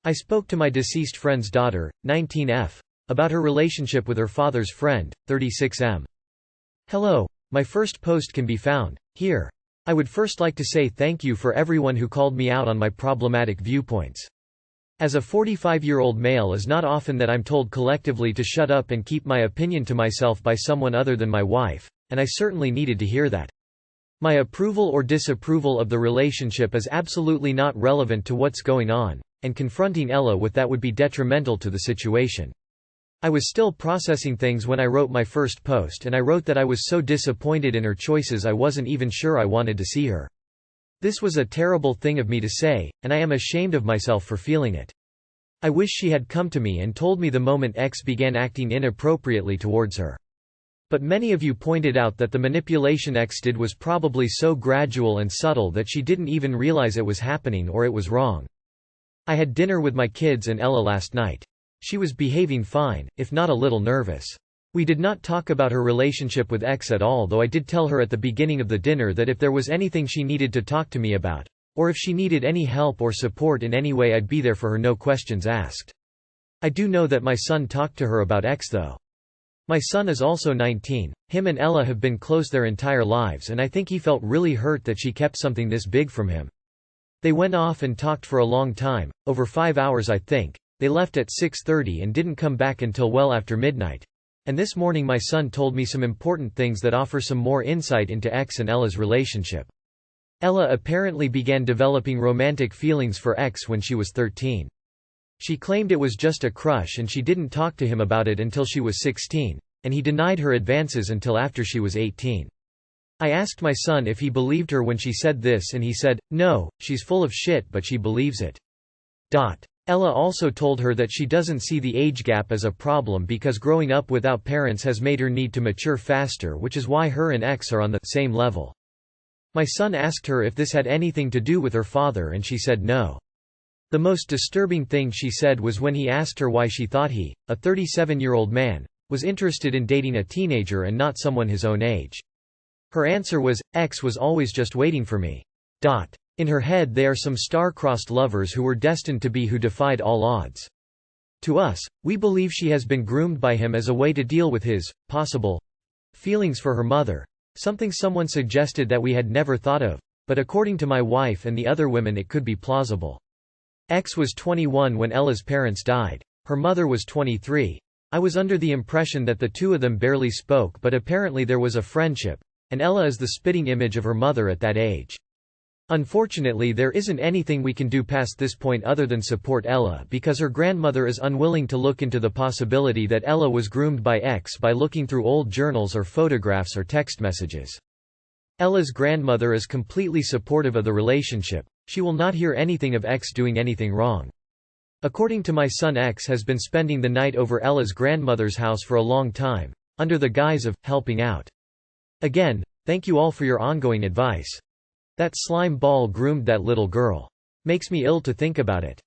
I spoke to my deceased friend's daughter, 19F, about her relationship with her father's friend, 36M. Hello, my first post can be found here. I would first like to say thank you for everyone who called me out on my problematic viewpoints. As a 45-year-old male, is not often that I'm told collectively to shut up and keep my opinion to myself by someone other than my wife, and I certainly needed to hear that. My approval or disapproval of the relationship is absolutely not relevant to what's going on, and confronting Ella with that would be detrimental to the situation. I was still processing things when I wrote my first post, and I wrote that I was so disappointed in her choices I wasn't even sure I wanted to see her. This was a terrible thing of me to say, and I am ashamed of myself for feeling it. I wish she had come to me and told me the moment X began acting inappropriately towards her. But many of you pointed out that the manipulation X did was probably so gradual and subtle that she didn't even realize it was happening or it was wrong. I had dinner with my kids and Ella last night. She was behaving fine, if not a little nervous. We did not talk about her relationship with X at all, though I did tell her at the beginning of the dinner that if there was anything she needed to talk to me about, or if she needed any help or support in any way, I'd be there for her, no questions asked. I do know that my son talked to her about X though. My son is also 19, him and Ella have been close their entire lives, and I think he felt really hurt that she kept something this big from him. They went off and talked for a long time, over 5 hours I think. They left at 6:30 and didn't come back until well after midnight. And this morning my son told me some important things that offer some more insight into X and Ella's relationship. Ella apparently began developing romantic feelings for X when she was 13. She claimed it was just a crush and she didn't talk to him about it until she was 16, and he denied her advances until after she was 18. I asked my son if he believed her when she said this, and he said, "No, she's full of shit, but she believes it." Ella also told her that she doesn't see the age gap as a problem because growing up without parents has made her need to mature faster, which is why her and X are on the same level. My son asked her if this had anything to do with her father, and she said no. The most disturbing thing she said was when he asked her why she thought he, a 37-year-old man, was interested in dating a teenager and not someone his own age. Her answer was, "X was always just waiting for me." In her head they are some star-crossed lovers who were destined to be, who defied all odds. To us, we believe she has been groomed by him as a way to deal with his possible feelings for her mother, something someone suggested that we had never thought of, but according to my wife and the other women it could be plausible. X was 21 when Ella's parents died. Her mother was 23. I was under the impression that the two of them barely spoke, but apparently there was a friendship, and Ella is the spitting image of her mother at that age. Unfortunately, there isn't anything we can do past this point other than support Ella because her grandmother is unwilling to look into the possibility that Ella was groomed by X by looking through old journals or photographs or text messages. Ella's grandmother is completely supportive of the relationship. She will not hear anything of X doing anything wrong. According to my son, X has been spending the night over Ella's grandmother's house for a long time, under the guise of helping out. Again, thank you all for your ongoing advice. That slime ball groomed that little girl. Makes me ill to think about it.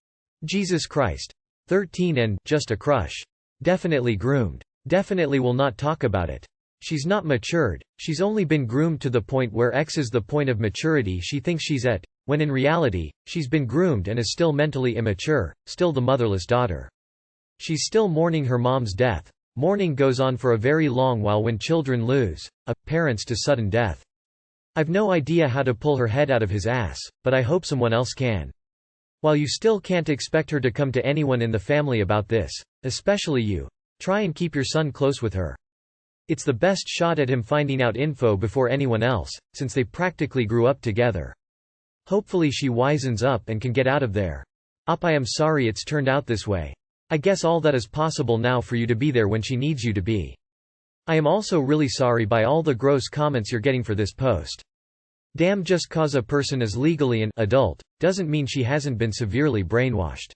Jesus Christ. 13 and just a crush. Definitely groomed. Definitely will not talk about it. She's not matured, she's only been groomed to the point where X is the point of maturity she thinks she's at, when in reality, she's been groomed and is still mentally immature, still the motherless daughter. She's still mourning her mom's death. Mourning goes on for a very long while when children lose parents to sudden death. I've no idea how to pull her head out of his ass, but I hope someone else can. While you still can't expect her to come to anyone in the family about this, especially you, try and keep your son close with her. It's the best shot at him finding out info before anyone else, since they practically grew up together. Hopefully she wisens up and can get out of there. I am sorry it's turned out this way. I guess all that is possible now for you to be there when she needs you to be. I am also really sorry by all the gross comments you're getting for this post. Damn, just cause a person is legally an adult, doesn't mean she hasn't been severely brainwashed.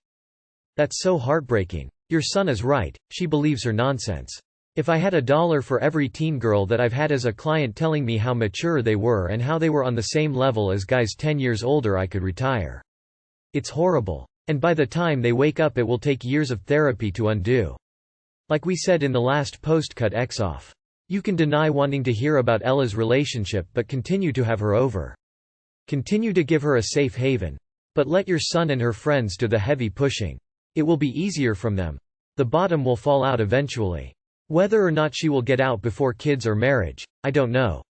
That's so heartbreaking. Your son is right, she believes her nonsense. If I had $1 for every teen girl that I've had as a client telling me how mature they were and how they were on the same level as guys 10 years older, I could retire. It's horrible. And by the time they wake up it will take years of therapy to undo. Like we said in the last post, cut X off. You can deny wanting to hear about Ella's relationship but continue to have her over. Continue to give her a safe haven. But let your son and her friends do the heavy pushing. It will be easier from them. The bottom will fall out eventually. Whether or not she will get out before kids or marriage, I don't know.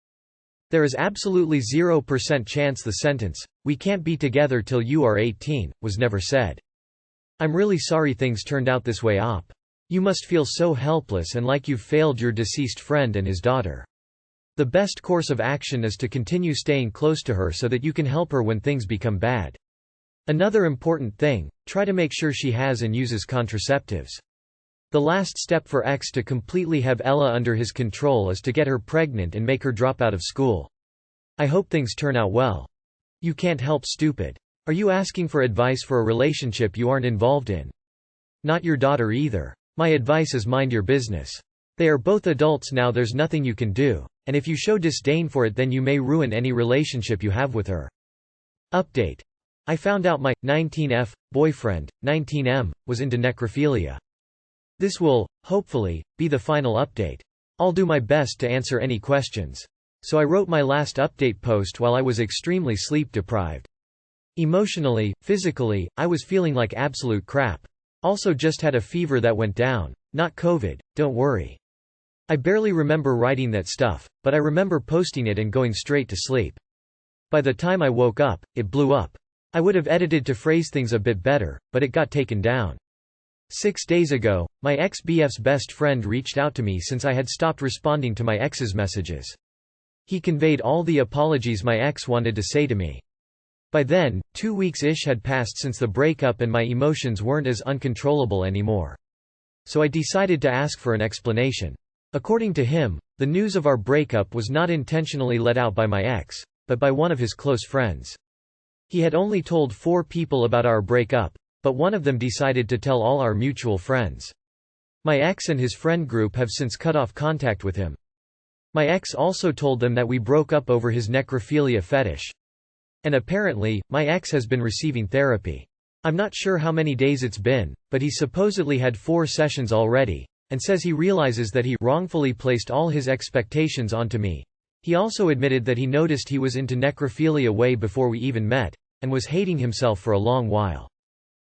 There is absolutely 0% chance the sentence, "we can't be together till you are 18, was never said. I'm really sorry things turned out this way, Op. You must feel so helpless and like you've failed your deceased friend and his daughter. The best course of action is to continue staying close to her so that you can help her when things become bad. Another important thing, try to make sure she has and uses contraceptives. The last step for X to completely have Ella under his control is to get her pregnant and make her drop out of school. I hope things turn out well. You can't help stupid. Are you asking for advice for a relationship you aren't involved in? Not your daughter either. My advice is mind your business. They are both adults now, there's nothing you can do, and if you show disdain for it then you may ruin any relationship you have with her. Update. I found out my 19F boyfriend, 19M, was into necrophilia. This will, hopefully, be the final update. I'll do my best to answer any questions. So I wrote my last update post while I was extremely sleep deprived. Emotionally, physically, I was feeling like absolute crap. Also just had a fever that went down. Not COVID, don't worry. I barely remember writing that stuff, but I remember posting it and going straight to sleep. By the time I woke up, it blew up. I would have edited to phrase things a bit better, but it got taken down. 6 days ago, my ex-BF's best friend reached out to me since I had stopped responding to my ex's messages. He conveyed all the apologies my ex wanted to say to me. By then, 2 weeks-ish had passed since the breakup and my emotions weren't as uncontrollable anymore. So I decided to ask for an explanation. According to him, the news of our breakup was not intentionally let out by my ex, but by one of his close friends. He had only told 4 people about our breakup, but one of them decided to tell all our mutual friends. My ex and his friend group have since cut off contact with him. My ex also told them that we broke up over his necrophilia fetish. And apparently, my ex has been receiving therapy. I'm not sure how many days it's been, but he supposedly had 4 sessions already, and says he realizes that he wrongfully placed all his expectations onto me. He also admitted that he noticed he was into necrophilia way before we even met, and was hating himself for a long while.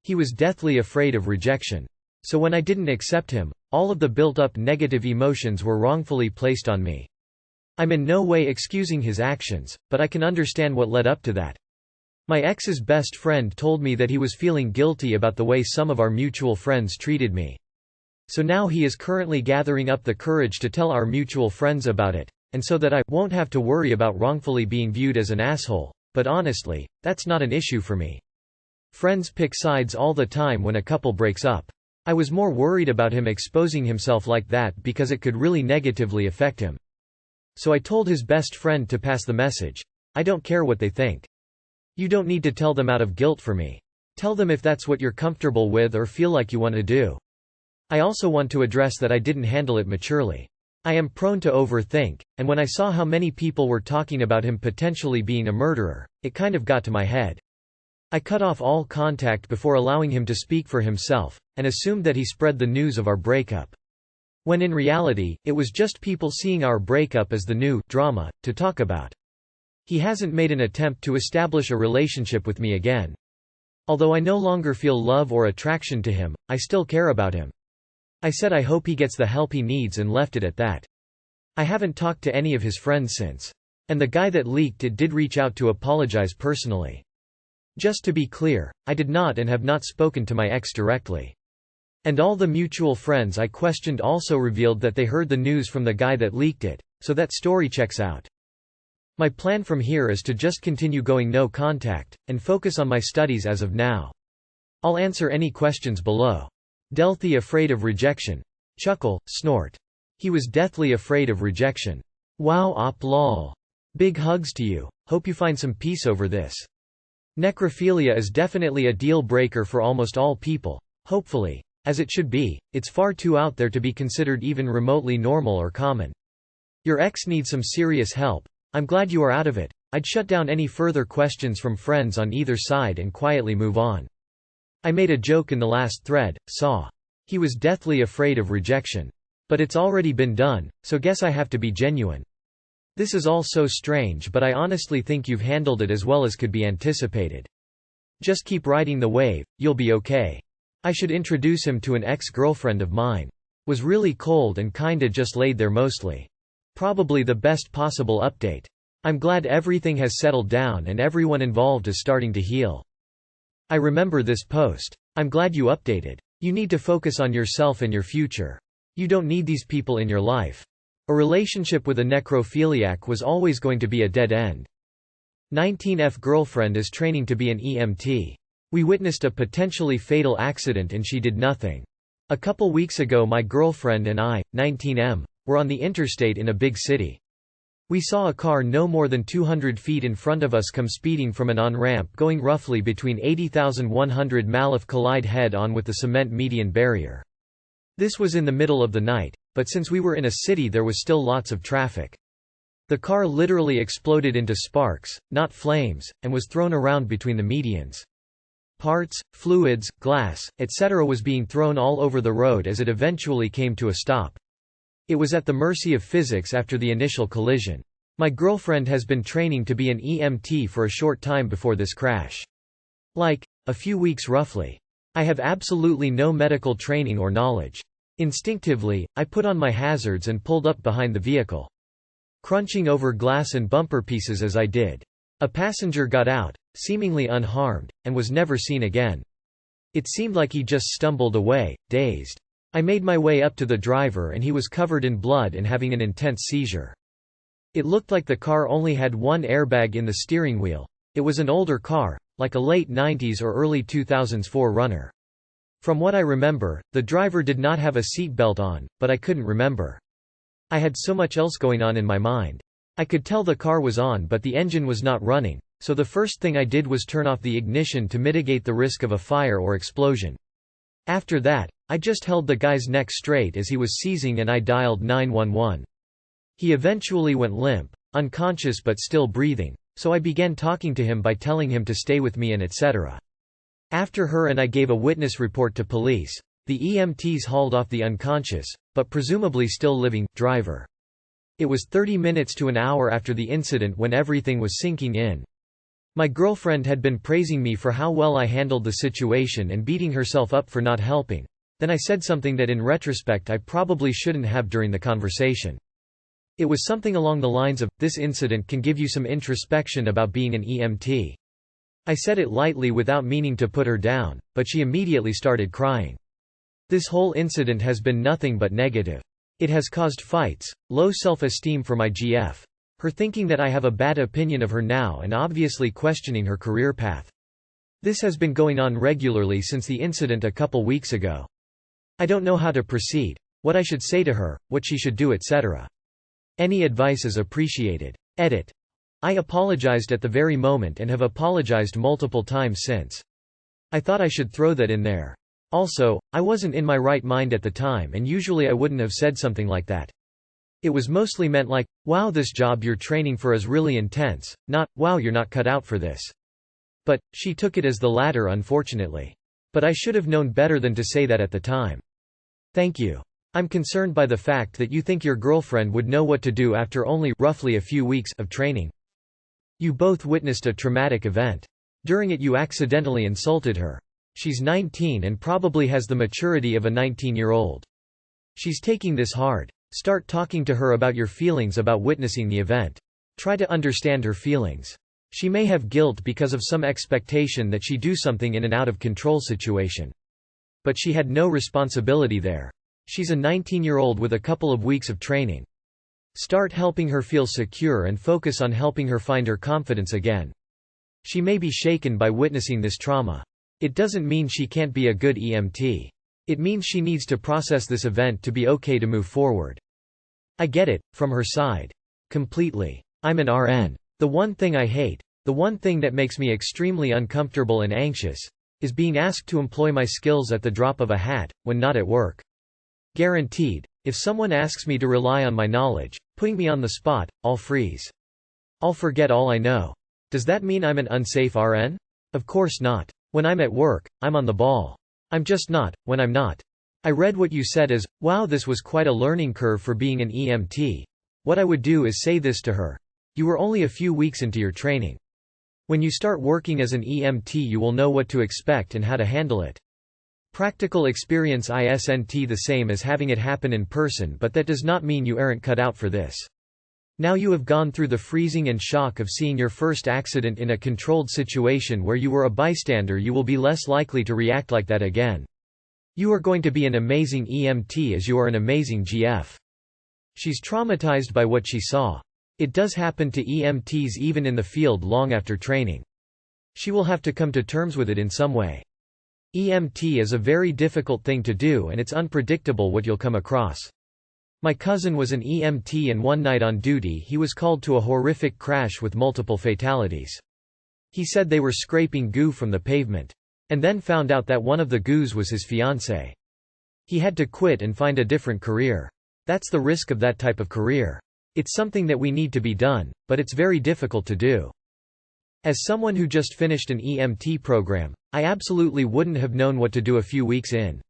He was deathly afraid of rejection. So when I didn't accept him, all of the built-up negative emotions were wrongfully placed on me. I'm in no way excusing his actions, but I can understand what led up to that. My ex's best friend told me that he was feeling guilty about the way some of our mutual friends treated me. So now he is currently gathering up the courage to tell our mutual friends about it, and so that I won't have to worry about wrongfully being viewed as an asshole, but honestly, that's not an issue for me. Friends pick sides all the time when a couple breaks up. I was more worried about him exposing himself like that because it could really negatively affect him. So I told his best friend to pass the message. I don't care what they think. You don't need to tell them out of guilt for me. Tell them if that's what you're comfortable with or feel like you want to do. I also want to address that I didn't handle it maturely. I am prone to overthink, and when I saw how many people were talking about him potentially being a murderer, it kind of got to my head. I cut off all contact before allowing him to speak for himself, and assumed that he spread the news of our breakup. When in reality, it was just people seeing our breakup as the new drama to talk about. He hasn't made an attempt to establish a relationship with me again. Although I no longer feel love or attraction to him, I still care about him. I said I hope he gets the help he needs and left it at that. I haven't talked to any of his friends since. And the guy that leaked it did reach out to apologize personally. Just to be clear, I did not and have not spoken to my ex directly. And all the mutual friends I questioned also revealed that they heard the news from the guy that leaked it, so that story checks out. My plan from here is to just continue going no contact, and focus on my studies as of now. I'll answer any questions below. Delthy afraid of rejection. Chuckle, snort. He was deathly afraid of rejection. Wow op lol. Big hugs to you, hope you find some peace over this. Necrophilia is definitely a deal breaker for almost all people, hopefully. As it should be, it's far too out there to be considered even remotely normal or common. Your ex needs some serious help. I'm glad you are out of it. I'd shut down any further questions from friends on either side and quietly move on. I made a joke in the last thread, saw. He was deathly afraid of rejection. But it's already been done, so guess I have to be genuine. This is all so strange, but I honestly think you've handled it as well as could be anticipated. Just keep riding the wave, you'll be okay. I should introduce him to an ex-girlfriend of mine. Was really cold and kinda just laid there mostly. Probably the best possible update. I'm glad everything has settled down and everyone involved is starting to heal. I remember this post. I'm glad you updated. You need to focus on yourself and your future. You don't need these people in your life. A relationship with a necrophiliac was always going to be a dead end. 19F girlfriend is training to be an EMT. We witnessed a potentially fatal accident and she did nothing. A couple weeks ago my girlfriend and I, 19M, were on the interstate in a big city. We saw a car no more than 200 feet in front of us come speeding from an on-ramp going roughly between 80,100 mph collide head-on with the cement median barrier. This was in the middle of the night, but since we were in a city there was still lots of traffic. The car literally exploded into sparks, not flames, and was thrown around between the medians. Parts, fluids, glass, etc. was being thrown all over the road as it eventually came to a stop. It was at the mercy of physics after the initial collision. My girlfriend has been training to be an EMT for a short time before this crash. A few weeks roughly. I have absolutely no medical training or knowledge. Instinctively, I put on my hazards and pulled up behind the vehicle, crunching over glass and bumper pieces as I did. A passenger got out, seemingly unharmed, and was never seen again. It seemed like he just stumbled away, dazed. I made my way up to the driver and he was covered in blood and having an intense seizure. It looked like the car only had one airbag in the steering wheel. It was an older car, like a late 90s or early 2000s 4Runner. From what I remember, the driver did not have a seatbelt on, but I couldn't remember. I had so much else going on in my mind. I could tell the car was on but the engine was not running, so the first thing I did was turn off the ignition to mitigate the risk of a fire or explosion. After that, I just held the guy's neck straight as he was seizing and I dialed 911. He eventually went limp, unconscious but still breathing, so I began talking to him by telling him to stay with me and etc. After her and I gave a witness report to police, the EMTs hauled off the unconscious, but presumably still living, driver. It was 30 minutes to an hour after the incident when everything was sinking in. My girlfriend had been praising me for how well I handled the situation and beating herself up for not helping. Then I said something that in retrospect I probably shouldn't have during the conversation. It was something along the lines of, "This incident can give you some introspection about being an EMT." I said it lightly without meaning to put her down, but she immediately started crying. This whole incident has been nothing but negative. It has caused fights, low self-esteem for my GF, her thinking that I have a bad opinion of her now and obviously questioning her career path. This has been going on regularly since the incident a couple weeks ago. I don't know how to proceed, what I should say to her, what she should do, etc. Any advice is appreciated. Edit. I apologized at the very moment and have apologized multiple times since. I thought I should throw that in there. Also, I wasn't in my right mind at the time and usually I wouldn't have said something like that. It was mostly meant like, "Wow, this job you're training for is really intense," not, "Wow, you're not cut out for this." But she took it as the latter, unfortunately. But I should have known better than to say that at the time. Thank you. I'm concerned by the fact that you think your girlfriend would know what to do after only roughly a few weeks of training. You both witnessed a traumatic event. During it you accidentally insulted her. She's 19 and probably has the maturity of a 19-year-old. She's taking this hard. Start talking to her about your feelings about witnessing the event. Try to understand her feelings. She may have guilt because of some expectation that she do something in an out-of-control situation. But she had no responsibility there. She's a 19-year-old with a couple of weeks of training. Start helping her feel secure and focus on helping her find her confidence again. She may be shaken by witnessing this trauma. It doesn't mean she can't be a good EMT. It means she needs to process this event to be okay to move forward. I get it, from her side. Completely. I'm an RN. The one thing I hate, the one thing that makes me extremely uncomfortable and anxious, is being asked to employ my skills at the drop of a hat, when not at work. Guaranteed, if someone asks me to rely on my knowledge, putting me on the spot, I'll freeze. I'll forget all I know. Does that mean I'm an unsafe RN? Of course not. When I'm at work, I'm on the ball. I'm just not, when I'm not. I read what you said as, "Wow, this was quite a learning curve for being an EMT." What I would do is say this to her. You were only a few weeks into your training. When you start working as an EMT you will know what to expect and how to handle it. Practical experience isn't the same as having it happen in person, but that does not mean you aren't cut out for this. Now you have gone through the freezing and shock of seeing your first accident in a controlled situation where you were a bystander, you will be less likely to react like that again. You are going to be an amazing EMT as you are an amazing GF. She's traumatized by what she saw. It does happen to EMTs even in the field long after training. She will have to come to terms with it in some way. EMT is a very difficult thing to do, and it's unpredictable what you'll come across. My cousin was an EMT, and one night on duty he was called to a horrific crash with multiple fatalities. He said they were scraping goo from the pavement. And then found out that one of the goos was his fiancée. He had to quit and find a different career. That's the risk of that type of career. It's something that we need to be done, but it's very difficult to do. As someone who just finished an EMT program, I absolutely wouldn't have known what to do a few weeks in.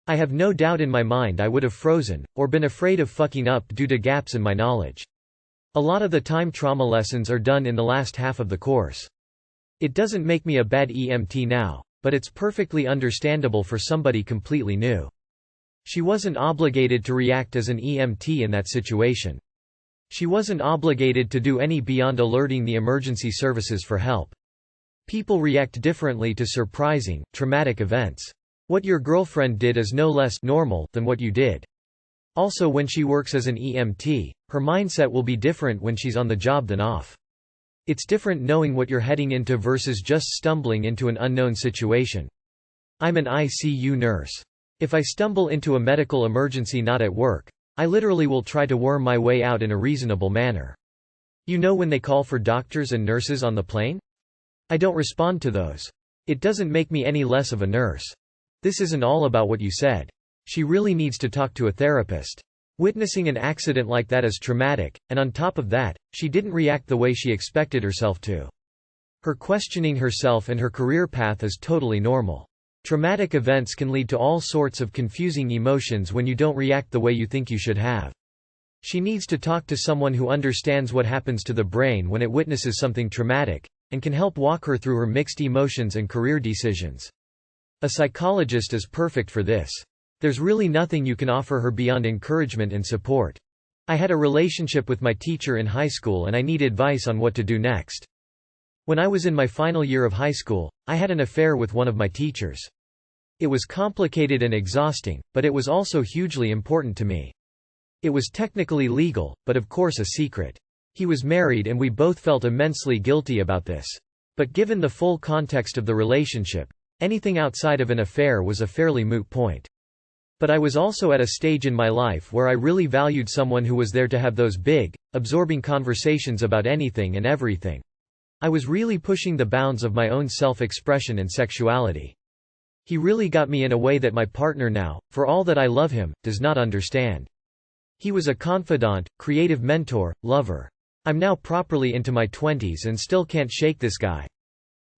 I have no doubt in my mind I would have frozen, or been afraid of fucking up due to gaps in my knowledge. A lot of the time trauma lessons are done in the last half of the course. It doesn't make me a bad EMT now, but it's perfectly understandable for somebody completely new. She wasn't obligated to react as an EMT in that situation. She wasn't obligated to do any beyond alerting the emergency services for help. People react differently to surprising, traumatic events. What your girlfriend did is no less normal than what you did. Also, when she works as an EMT, her mindset will be different when she's on the job than off. It's different knowing what you're heading into versus just stumbling into an unknown situation. I'm an ICU nurse. If I stumble into a medical emergency not at work, I literally will try to worm my way out in a reasonable manner. You know when they call for doctors and nurses on the plane? I don't respond to those. It doesn't make me any less of a nurse. This isn't all about what you said. She really needs to talk to a therapist. Witnessing an accident like that is traumatic, and on top of that, she didn't react the way she expected herself to. Her questioning herself and her career path is totally normal. Traumatic events can lead to all sorts of confusing emotions when you don't react the way you think you should have. She needs to talk to someone who understands what happens to the brain when it witnesses something traumatic, and can help walk her through her mixed emotions and career decisions. A psychologist is perfect for this. There's really nothing you can offer her beyond encouragement and support. I had a relationship with my teacher in high school, and I need advice on what to do next. When I was in my final year of high school, I had an affair with one of my teachers. It was complicated and exhausting, but it was also hugely important to me. It was technically legal, but of course a secret. He was married and we both felt immensely guilty about this. But given the full context of the relationship, anything outside of an affair was a fairly moot point. But I was also at a stage in my life where I really valued someone who was there to have those big, absorbing conversations about anything and everything. I was really pushing the bounds of my own self-expression and sexuality. He really got me in a way that my partner now, for all that I love him, does not understand. He was a confidant, creative mentor, lover. I'm now properly into my 20s and still can't shake this guy.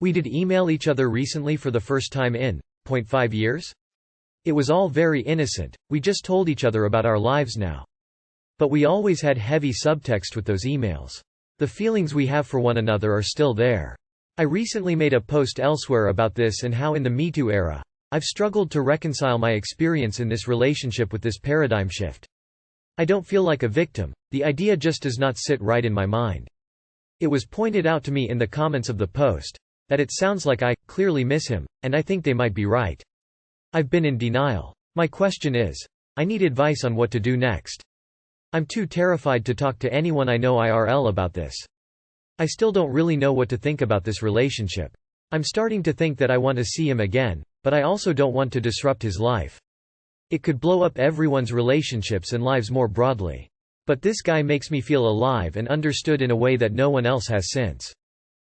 We did email each other recently for the first time in 0.5 years? It was all very innocent, we just told each other about our lives now. But we always had heavy subtext with those emails. The feelings we have for one another are still there. I recently made a post elsewhere about this and how in the Me Too era, I've struggled to reconcile my experience in this relationship with this paradigm shift. I don't feel like a victim, the idea just does not sit right in my mind. It was pointed out to me in the comments of the post that it sounds like I clearly miss him, and I think they might be right. I've been in denial. My question is, I need advice on what to do next. I'm too terrified to talk to anyone I know IRL about this. I still don't really know what to think about this relationship. I'm starting to think that I want to see him again, but I also don't want to disrupt his life. It could blow up everyone's relationships and lives more broadly. But this guy makes me feel alive and understood in a way that no one else has since.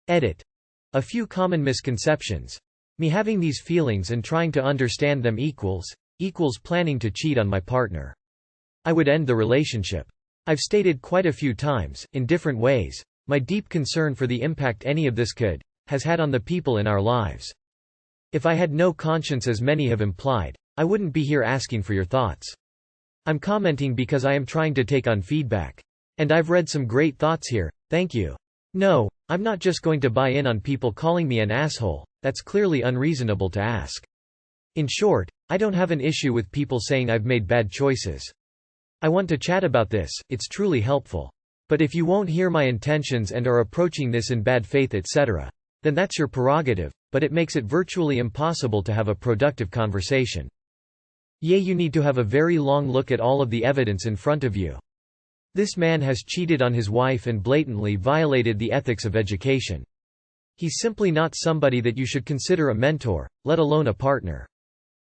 Edit. A few common misconceptions. Me having these feelings and trying to understand them equals planning to cheat on my partner. I would end the relationship. I've stated quite a few times, in different ways, my deep concern for the impact any of this has had on the people in our lives. If I had no conscience, as many have implied, I wouldn't be here asking for your thoughts. I'm commenting because I am trying to take on feedback. And I've read some great thoughts here, thank you. No, I'm not just going to buy in on people calling me an asshole, that's clearly unreasonable to ask. In short, I don't have an issue with people saying I've made bad choices. I want to chat about this, it's truly helpful. But if you won't hear my intentions and are approaching this in bad faith etc., then that's your prerogative, but it makes it virtually impossible to have a productive conversation. You need to have a very long look at all of the evidence in front of you. This man has cheated on his wife and blatantly violated the ethics of education. He's simply not somebody that you should consider a mentor, let alone a partner.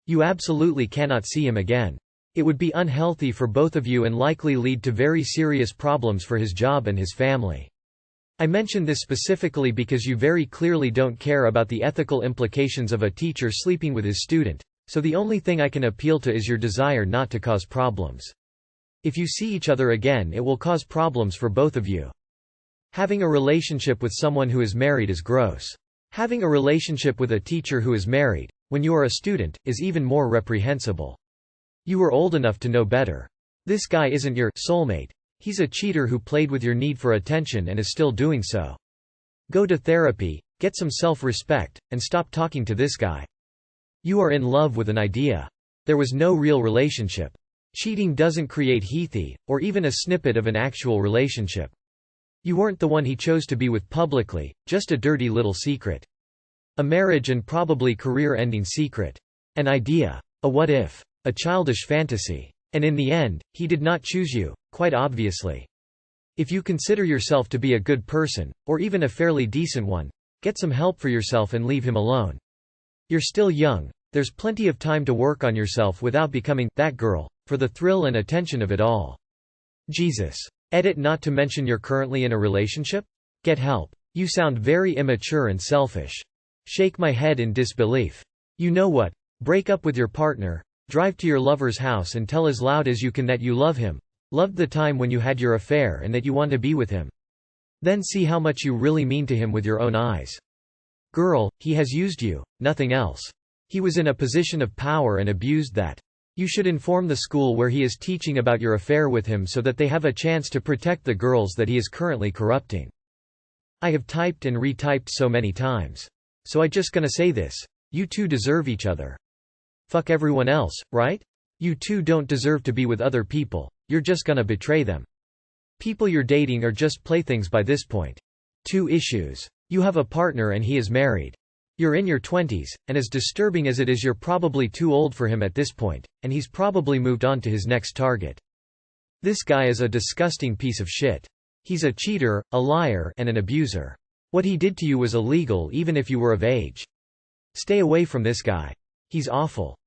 You absolutely cannot see him again. It would be unhealthy for both of you and likely lead to very serious problems for his job and his family. I mention this specifically because you very clearly don't care about the ethical implications of a teacher sleeping with his student, so the only thing I can appeal to is your desire not to cause problems. If you see each other again, it will cause problems for both of you. Having a relationship with someone who is married is gross. Having a relationship with a teacher who is married, when you are a student, is even more reprehensible. You were old enough to know better. This guy isn't your soulmate. He's a cheater who played with your need for attention and is still doing so. Go to therapy, get some self-respect, and stop talking to this guy. You are in love with an idea. There was no real relationship. Cheating doesn't create heathy, or even a snippet of an actual relationship. You weren't the one he chose to be with publicly, just a dirty little secret. A marriage and probably career-ending secret. An idea. A what if. A childish fantasy. And in the end, he did not choose you, quite obviously. If you consider yourself to be a good person, or even a fairly decent one, get some help for yourself and leave him alone. You're still young, there's plenty of time to work on yourself without becoming that girl, for the thrill and attention of it all. Jesus. Edit. Not to mention you're currently in a relationship? Get help. You sound very immature and selfish. Shake my head in disbelief. You know what? Break up with your partner. Drive to your lover's house and tell as loud as you can that you love him, loved the time when you had your affair and that you want to be with him. Then see how much you really mean to him with your own eyes. Girl, he has used you, nothing else. He was in a position of power and abused that. You should inform the school where he is teaching about your affair with him so that they have a chance to protect the girls that he is currently corrupting. I have typed and retyped so many times. So I just gonna say this. You two deserve each other. Fuck everyone else, right? You two don't deserve to be with other people, you're just gonna betray them. People you're dating are just playthings by this point. 2 issues. You have a partner and he is married. You're in your 20s, and as disturbing as it is, you're probably too old for him at this point, and he's probably moved on to his next target. This guy is a disgusting piece of shit. He's a cheater, a liar, and an abuser. What he did to you was illegal even if you were of age. Stay away from this guy. He's awful.